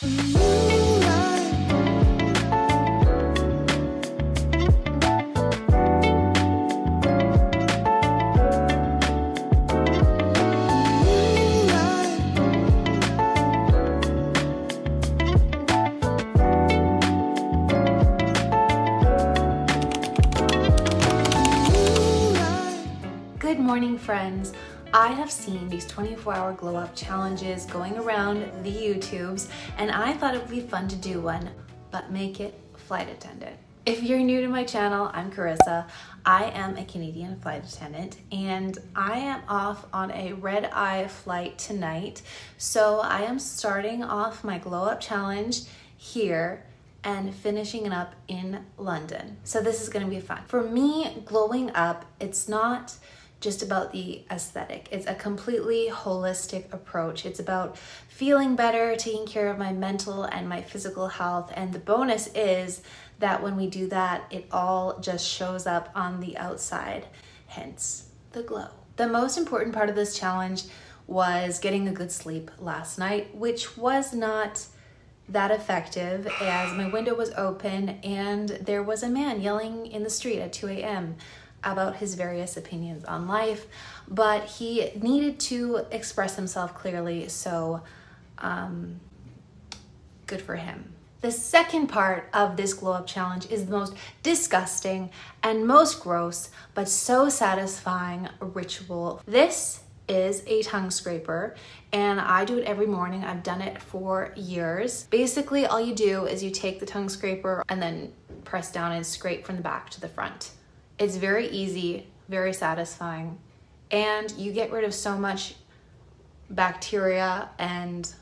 Good morning, friends. I have seen these 24-hour glow up challenges going around the YouTubes, and I thought it would be fun to do one, but make it flight attendant. If you're new to my channel, I'm Charissa. I am a Canadian flight attendant, and I am off on a red-eye flight tonight. So I am starting off my glow up challenge here and finishing it up in London. So this is gonna be fun. For me, glowing up, it's not just about the aesthetic. It's a completely holistic approach. It's about feeling better, taking care of my mental and my physical health. And the bonus is that when we do that, it all just shows up on the outside, hence the glow. The most important part of this challenge was getting a good sleep last night, which was not that effective as my window was open and there was a man yelling in the street at 2 a.m. about his various opinions on life, but he needed to express himself clearly, so good for him. The second part of this glow up challenge is the most disgusting and most gross, but so satisfying ritual. This is a tongue scraper, and I do it every morning. I've done it for years. Basically, all you do is you take the tongue scraper and then press down and scrape from the back to the front. It's very easy, very satisfying, and you get rid of so much bacteria and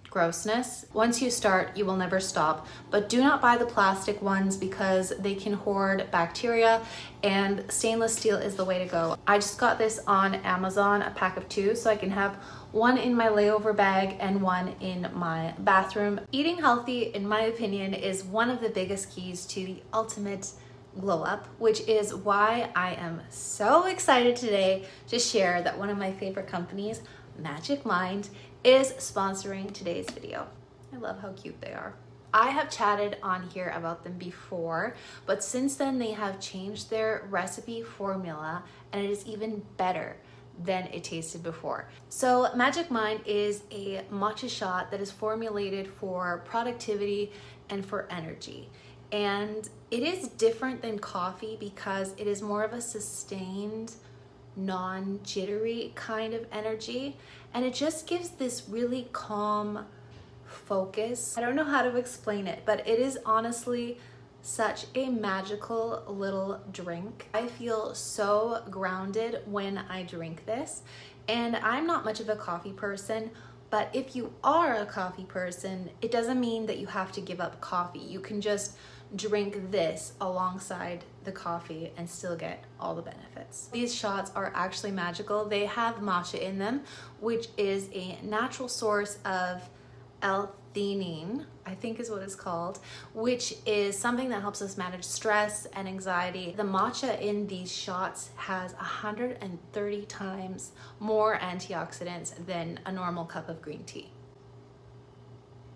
grossness. Once you start, you will never stop, but do not buy the plastic ones because they can hoard bacteria, and stainless steel is the way to go. I just got this on Amazon, a pack of 2, so I can have one in my layover bag and one in my bathroom. Eating healthy, in my opinion, is one of the biggest keys to the ultimate glow up, which is why I am so excited today to share that one of my favorite companies, Magic Mind, is sponsoring today's video. I love how cute they are. I have chatted on here about them before, but since then they have changed their recipe formula and it is even better than it tasted before. So Magic Mind is a matcha shot that is formulated for productivity and for energy. And it is different than coffee because it is more of a sustained, non-jittery kind of energy. And it just gives this really calm focus. I don't know how to explain it, but it is honestly such a magical little drink. I feel so grounded when I drink this. And I'm not much of a coffee person, but if you are a coffee person, it doesn't mean that you have to give up coffee. You can just drink this alongside the coffee and still get all the benefits. These shots are actually magical. They have matcha in them, which is a natural source of L-theanine, I think is what it's called, which is something that helps us manage stress and anxiety. The matcha in these shots has 130 times more antioxidants than a normal cup of green tea.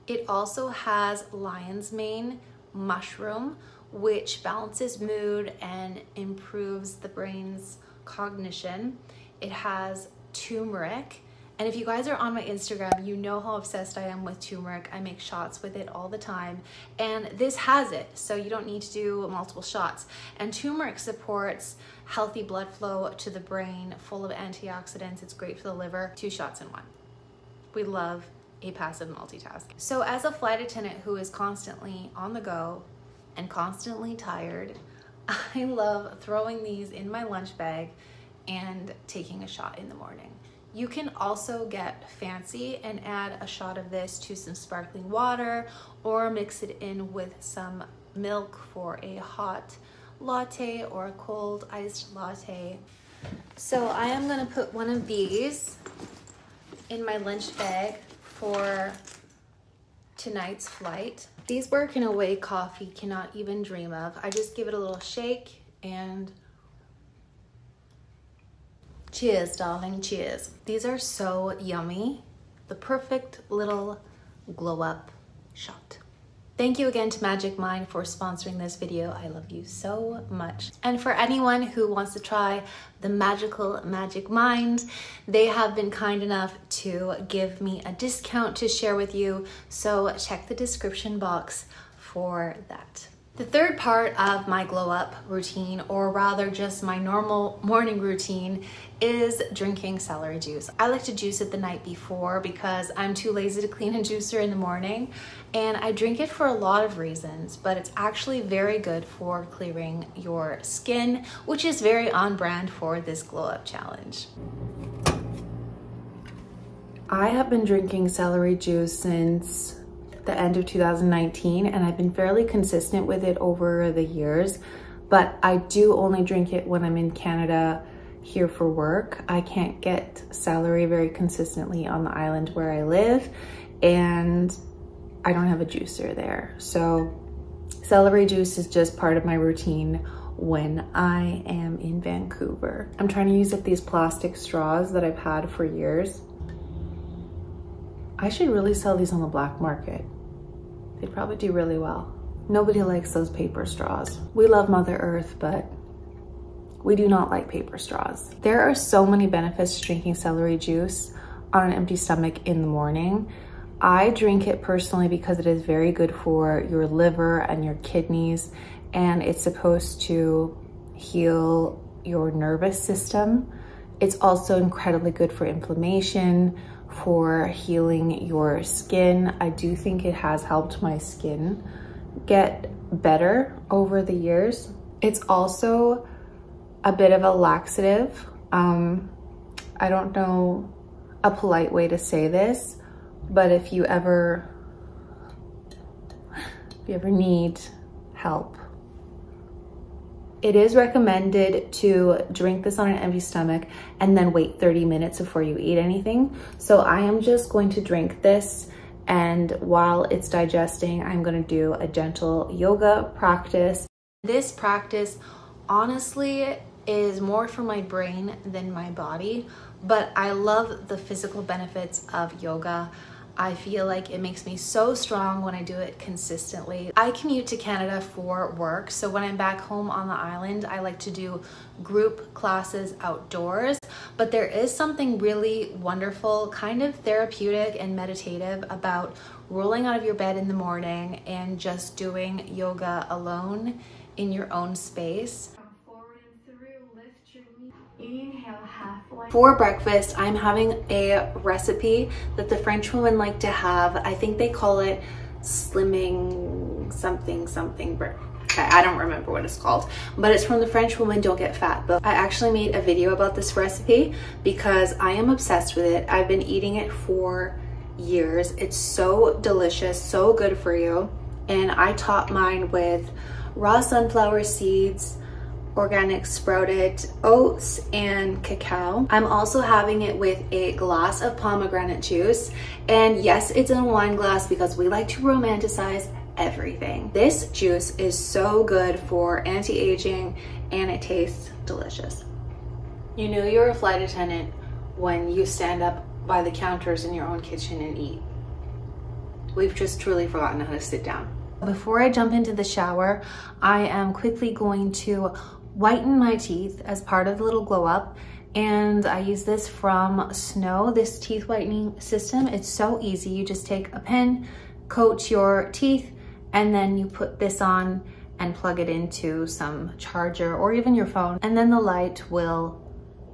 It also has lion's mane mushroom, which balances mood and improves the brain's cognition. It has turmeric, and if you guys are on my Instagram, you know how obsessed I am with turmeric. I make shots with it all the time, and this has it, so you don't need to do multiple shots. And turmeric supports healthy blood flow to the brain, full of antioxidants. It's great for the liver. 2 shots in 1. We love a passive multitask. So as a flight attendant who is constantly on the go and constantly tired, I love throwing these in my lunch bag and taking a shot in the morning. You can also get fancy and add a shot of this to some sparkling water or mix it in with some milk for a hot latte or a cold iced latte. So I am gonna put one of these in my lunch bag for tonight's flight. These work in a way coffee cannot even dream of. I just give it a little shake and cheers, darling, cheers. These are so yummy. The perfect little glow up shot. Thank you again to Magic Mind for sponsoring this video. I love you so much. And for anyone who wants to try the magical Magic Mind, they have been kind enough to give me a discount to share with you. So check the description box for that. The third part of my glow up routine, or rather just my normal morning routine, is drinking celery juice. I like to juice it the night before because I'm too lazy to clean a juicer in the morning, and I drink it for a lot of reasons, but it's actually very good for clearing your skin, which is very on brand for this glow up challenge. I have been drinking celery juice since the end of 2019, and I've been fairly consistent with it over the years, but I do only drink it when I'm in Canada here for work. I can't get celery very consistently on the island where I live, and I don't have a juicer there. So celery juice is just part of my routine when I am in Vancouver. I'm trying to use up these plastic straws that I've had for years. I should really sell these on the black market. They'd probably do really well. Nobody likes those paper straws. We love Mother Earth, but we do not like paper straws. There are so many benefits to drinking celery juice on an empty stomach in the morning. I drink it personally because it is very good for your liver and your kidneys, and it's supposed to heal your nervous system. It's also incredibly good for inflammation, for healing your skin. I do think it has helped my skin get better over the years. It's also a bit of a laxative. I don't know a polite way to say this, but if you ever need help, it is recommended to drink this on an empty stomach and then wait 30 minutes before you eat anything. So I am just going to drink this, and while it's digesting, I'm going to do a gentle yoga practice. This practice honestly is more for my brain than my body, but I love the physical benefits of yoga. I feel like it makes me so strong when I do it consistently. I commute to Canada for work, so when I'm back home on the island, I like to do group classes outdoors, but there is something really wonderful, kind of therapeutic and meditative about rolling out of your bed in the morning and just doing yoga alone in your own space. Inhale halfway. For breakfast, I'm having a recipe that the French women like to have. I think they call it slimming something. I don't remember what it's called, but it's from the French Woman Don't Get Fat book. I actually made a video about this recipe because I am obsessed with it. I've been eating it for years. It's so delicious, so good for you. And I top mine with raw sunflower seeds, organic sprouted oats, and cacao. I'm also having it with a glass of pomegranate juice. And yes, it's in a wine glass because we like to romanticize everything. This juice is so good for anti-aging, and it tastes delicious. You know you're a flight attendant when you stand up by the counters in your own kitchen and eat. We've just truly forgotten how to sit down. Before I jump into the shower, I am quickly going to whiten my teeth as part of the little glow up, and I use this from Snow, this teeth whitening system. It's so easy. You just take a pen, coat your teeth, and then you put this on and plug it into some charger or even your phone, and then the light will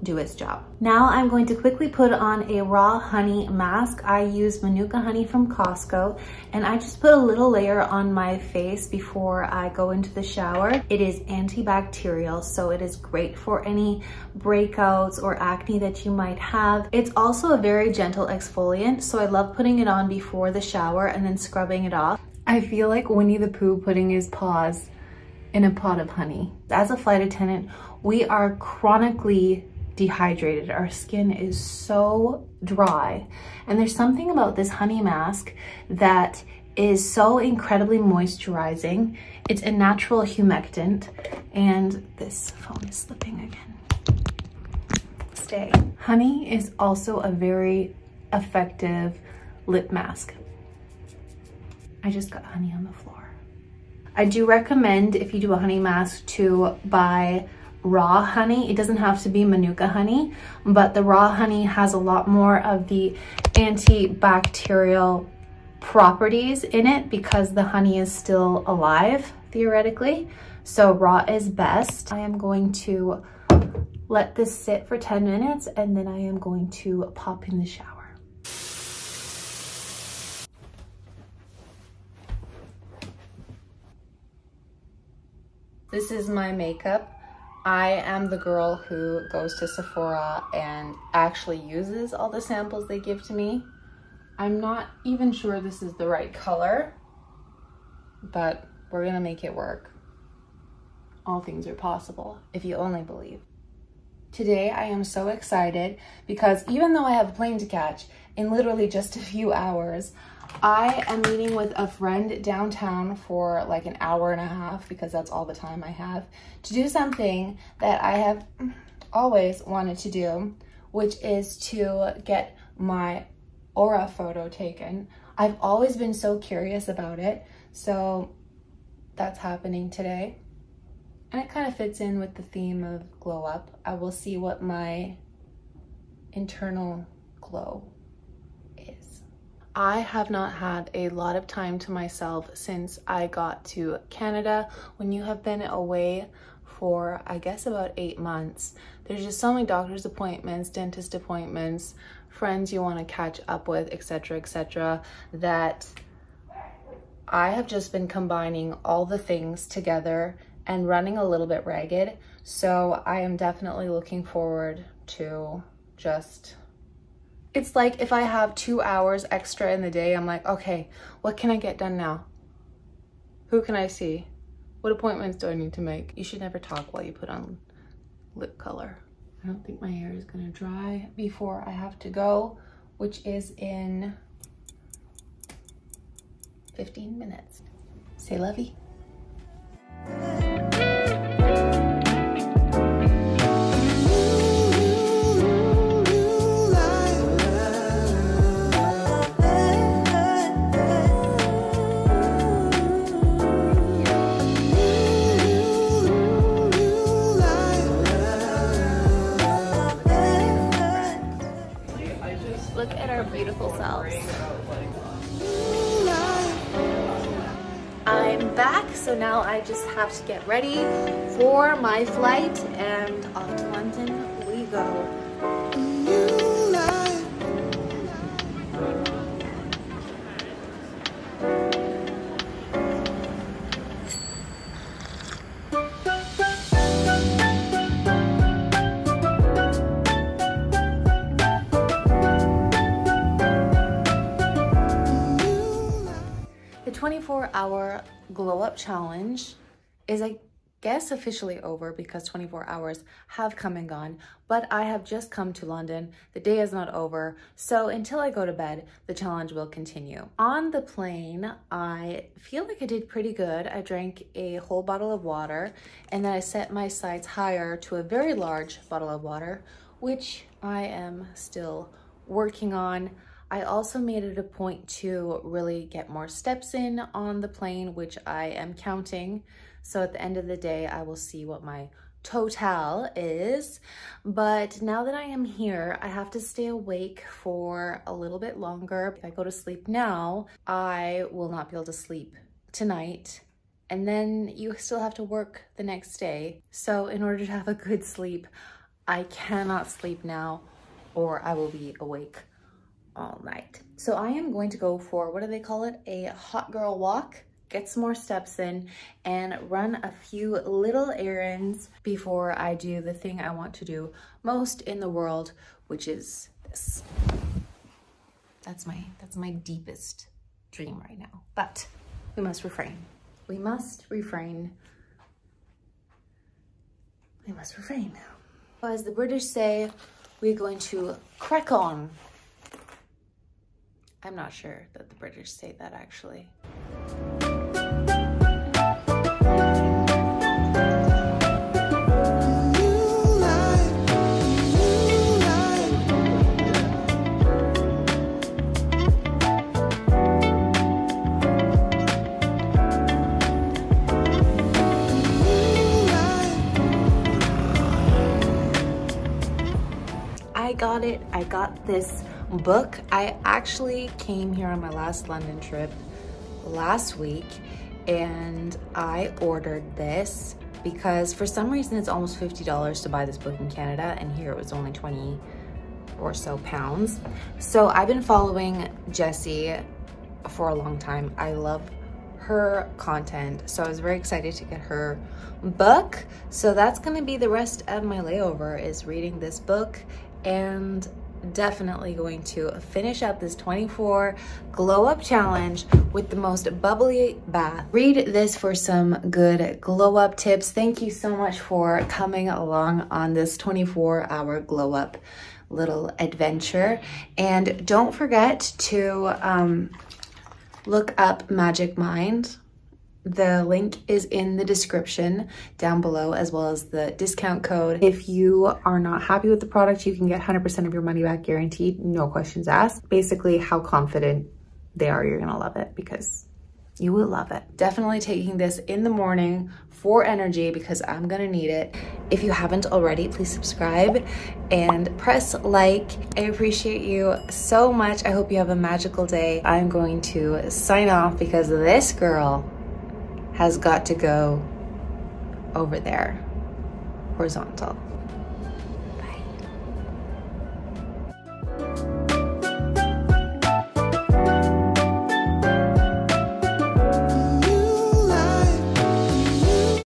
do its job. Now I'm going to quickly put on a raw honey mask. I use Manuka honey from Costco, and I just put a little layer on my face before I go into the shower. It is antibacterial, so it is great for any breakouts or acne that you might have. It's also a very gentle exfoliant, so I love putting it on before the shower and then scrubbing it off. I feel like Winnie the Pooh putting his paws in a pot of honey. As a flight attendant, we are chronically dehydrated. Our skin is so dry, and there's something about this honey mask that is so incredibly moisturizing. It's a natural humectant, and this phone is slipping again. Stay. Honey is also a very effective lip mask. I just got honey on the floor. I do recommend, if you do a honey mask, to buy raw honey. It doesn't have to be Manuka honey, but the raw honey has a lot more of the antibacterial properties in it because the honey is still alive, theoretically. So raw is best. I am going to let this sit for 10 minutes and then I am going to pop in the shower. This is my makeup. I am the girl who goes to Sephora and actually uses all the samples they give to me. I'm not even sure this is the right color, but we're gonna make it work. All things are possible if you only believe. Today I am so excited because even though I have a plane to catch in literally just a few hours, I am meeting with a friend downtown for like an hour and a half, because that's all the time I have, to do something that I have always wanted to do, which is to get my aura photo taken. I've always been so curious about it, so that's happening today. And it kind of fits in with the theme of glow up. I will see what my internal glow is. I have not had a lot of time to myself since I got to Canada. When you have been away for, I guess, about 8 months, there's just so many doctor's appointments, dentist appointments, friends you want to catch up with, etc., that I have just been combining all the things together and running a little bit ragged. So I am definitely looking forward to just, it's like if I have 2 hours extra in the day, I'm like, okay, what can I get done now? Who can I see? What appointments do I need to make? You should never talk while you put on lip color. I don't think my hair is gonna dry before I have to go, which is in 15 minutes. C'est la vie. Look at our beautiful selves. I'm back, so now I just have to get ready for my flight and off to London we go. The 24-hour glow up challenge is, I guess, officially over because 24 hours have come and gone, but I have just come to London. The day is not over, so until I go to bed, the challenge will continue. On the plane, I feel like I did pretty good. I drank a whole bottle of water, and then I set my sights higher to a very large bottle of water, which I am still working on. I also made it a point to really get more steps in on the plane, which I am counting. So at the end of the day, I will see what my total is. But now that I am here, I have to stay awake for a little bit longer. If I go to sleep now, I will not be able to sleep tonight. And then you still have to work the next day. So in order to have a good sleep, I cannot sleep now or I will be awake all night. So I am going to go for, what do they call it? A hot girl walk, get some more steps in and run a few little errands before I do the thing I want to do most in the world, which is this. That's my deepest dream right now, but we must refrain. We must refrain. We must refrain. As the British say, we're going to crack on. I'm not sure that the British say that actually. got it. I got this book. I actually came here on my last London trip last week and I ordered this because for some reason it's almost $50 to buy this book in Canada, and here it was only 20 or so pounds. So I've been following Jessie for a long time. I love her content, so I was very excited to get her book. So that's gonna be the rest of my layover, is reading this book, and definitely going to finish up this 24 glow up challenge with the most bubbly bath. Read this for some good glow up tips. Thank you so much for coming along on this 24-hour glow up little adventure, and don't forget to look up Magic Mind. The link is in the description down below, as well as the discount code. If you are not happy with the product, you can get 100% of your money back guaranteed, no questions asked. Basically, how confident they are you're gonna love it, because you will love it. Definitely taking this in the morning for energy, because I'm gonna need it. If you haven't already, please subscribe and press like. I appreciate you so much. I hope you have a magical day. I'm going to sign off because this girl has got to go over there, horizontal.